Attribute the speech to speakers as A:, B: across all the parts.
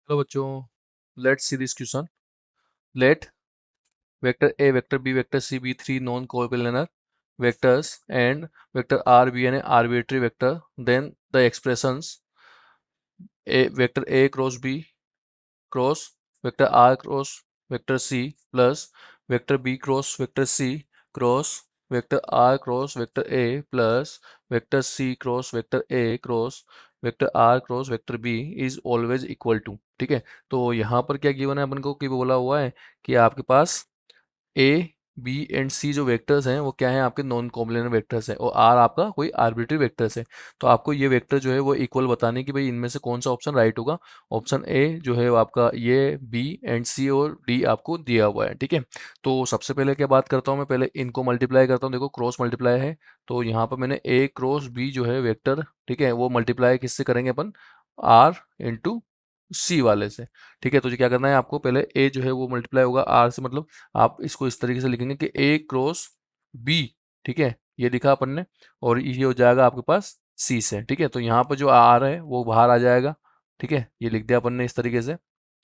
A: Hello बच्चों, let's see this question. Let vector a, vector b, vector c be three non-coplanar vectors and vector r be an arbitrary vector. Then the expressions a vector a cross b cross vector r cross vector c plus vector b cross vector c cross vector r cross vector a plus vector c cross vector a cross vector r cross vector b is always equal to. ठीक है, तो यहाँ पर क्या given है अपन को कि बोला हुआ है कि आपके पास ए बी एंड सी जो वेक्टर्स हैं वो क्या है, आपके नॉन कॉम्प्लेनर वेक्टर्स हैं और आर आपका कोई आर्बिट्री वेक्टर्स है. तो आपको ये वेक्टर जो है वो इक्वल बताने की भाई इनमें से कौन सा ऑप्शन राइट होगा. ऑप्शन ए जो है वो आपका ये बी एंड सी और डी आपको दिया हुआ है. ठीक है, तो सबसे पहले क्या बात करता हूँ, मैं पहले इनको मल्टीप्लाई करता हूँ. देखो क्रॉस मल्टीप्लाई है, तो यहाँ पर मैंने ए क्रॉस बी जो है वेक्टर, ठीक है, वो मल्टीप्लाई किससे करेंगे अपन, आर इंटू सी वाले से. ठीक है, तो जो क्या करना है आपको, पहले ए जो है वो मल्टीप्लाई होगा आर से, मतलब आप इसको इस तरीके से लिखेंगे कि ए क्रॉस बी. ठीक है, ये लिखा अपन ने, और ये हो जाएगा आपके पास सी से. ठीक है, तो यहाँ पर जो आर है वो बाहर आ जाएगा. ठीक है, ये लिख दिया अपन ने इस तरीके से.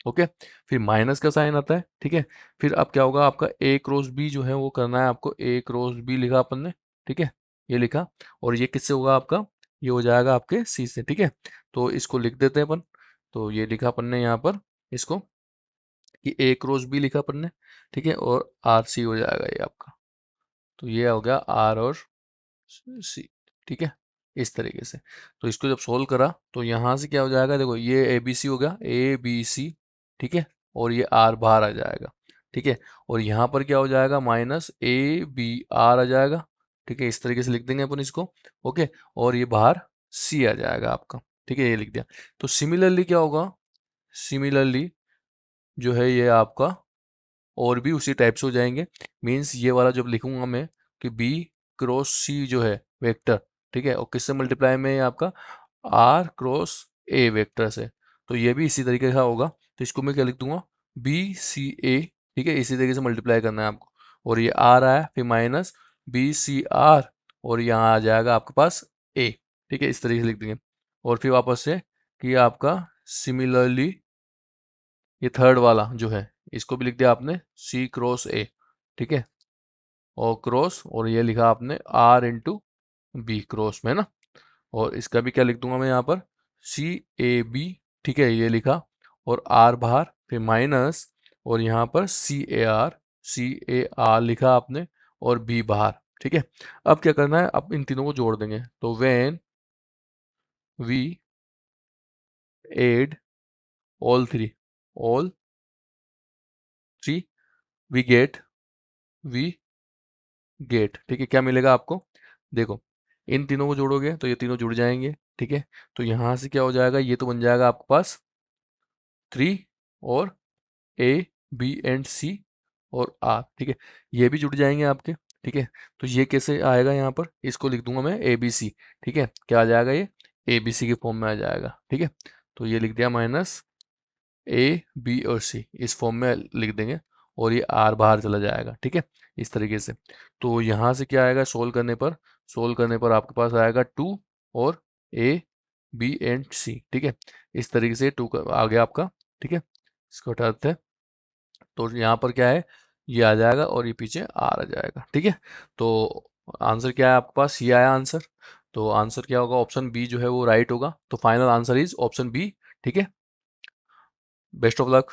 A: ओके, फिर माइनस का साइन आता है. ठीक है, फिर अब क्या होगा आपका ए क्रॉस बी जो है वो करना है आपको, ए क्रॉस बी लिखा अपन ने. ठीक है, ये लिखा, और ये किससे होगा आपका, ये हो जाएगा आपके सी से. ठीक है, तो इसको लिख देते हैं अपन. तो ये लिखा अपन ने यहाँ पर इसको कि ए क्रॉस बी लिखा अपन ने. ठीक है, और आर सी हो जाएगा ये आपका. तो ये हो गया आर और सी. ठीक है, इस तरीके से. तो इसको जब सोल्व करा तो यहाँ से क्या हो जाएगा, देखो ये ए बी सी हो गया, ए बी सी. ठीक है, और ये आर बाहर आ जाएगा. ठीक है, और यहाँ पर क्या हो जाएगा, माइनस ए बी आर आ जाएगा. ठीक है, इस तरीके से लिख देंगे अपन इसको. ओके, और ये बाहर सी आ जाएगा आपका. ठीक है, ये लिख दिया. तो सिमिलरली क्या होगा, सिमिलरली जो है ये आपका और भी उसी टाइप से हो जाएंगे. मीन्स ये वाला जब लिखूंगा मैं कि बी क्रॉस सी जो है वेक्टर, ठीक है, और किससे मल्टीप्लाई में है आपका, आर क्रॉस ए वेक्टर से, तो ये भी इसी तरीके का होगा. तो इसको मैं क्या लिख दूंगा, बी सी ए. ठीक है, इसी तरीके से मल्टीप्लाई करना है आपको, और ये आर आया, फिर माइनस बी सी आर, और यहाँ आ जाएगा आपके पास ए. ठीक है, इस तरीके से लिख देंगे, और फिर वापस से कि आपका सिमिलरली ये थर्ड वाला जो है इसको भी लिख दिया आपने सी क्रॉस ए. ठीक है, और क्रॉस, और ये लिखा आपने आर इंटू बी क्रॉस में ना, और इसका भी क्या लिख दूंगा मैं यहाँ पर, सी ए बी. ठीक है, ये लिखा, और आर बाहर, फिर माइनस, और यहाँ पर सी ए आर लिखा आपने, और बी बाहर. ठीक है, अब क्या करना है, अब इन तीनों को जोड़ देंगे. तो when we add all three we get. ठीक है, क्या मिलेगा आपको, देखो इन तीनों को जोड़ोगे तो ये तीनों जुड़ जाएंगे. ठीक है, तो यहाँ से क्या हो जाएगा, ये तो बन जाएगा आपके पास 3 और ए बी एंड सी और आर. ठीक है, ये भी जुड़ जाएंगे आपके. ठीक है, तो ये कैसे आएगा, यहाँ पर इसको लिख दूंगा मैं ए बी सी. ठीक है, क्या आ जाएगा, ये ए बी सी के फॉर्म में आ जाएगा. ठीक है, तो ये लिख दिया माइनस ए बी और सी इस फॉर्म में लिख देंगे, और ये आर बाहर चला जाएगा. ठीक है, इस तरीके से. तो यहाँ से क्या आएगा, सोल्व करने पर आपके पास आएगा 2 और ए बी एंड सी. ठीक है, इस तरीके से 2 आ गया आपका. ठीक है, इसको हटा देते हैं. तो यहाँ पर क्या है, ये आ जाएगा और ये पीछे आर आ जाएगा. ठीक है, तो आंसर क्या है आपके पास, ये आया आंसर. तो आंसर क्या होगा, ऑप्शन बी जो है वो राइट होगा. तो final answer is option B. ठीक है, बेस्ट ऑफ लक.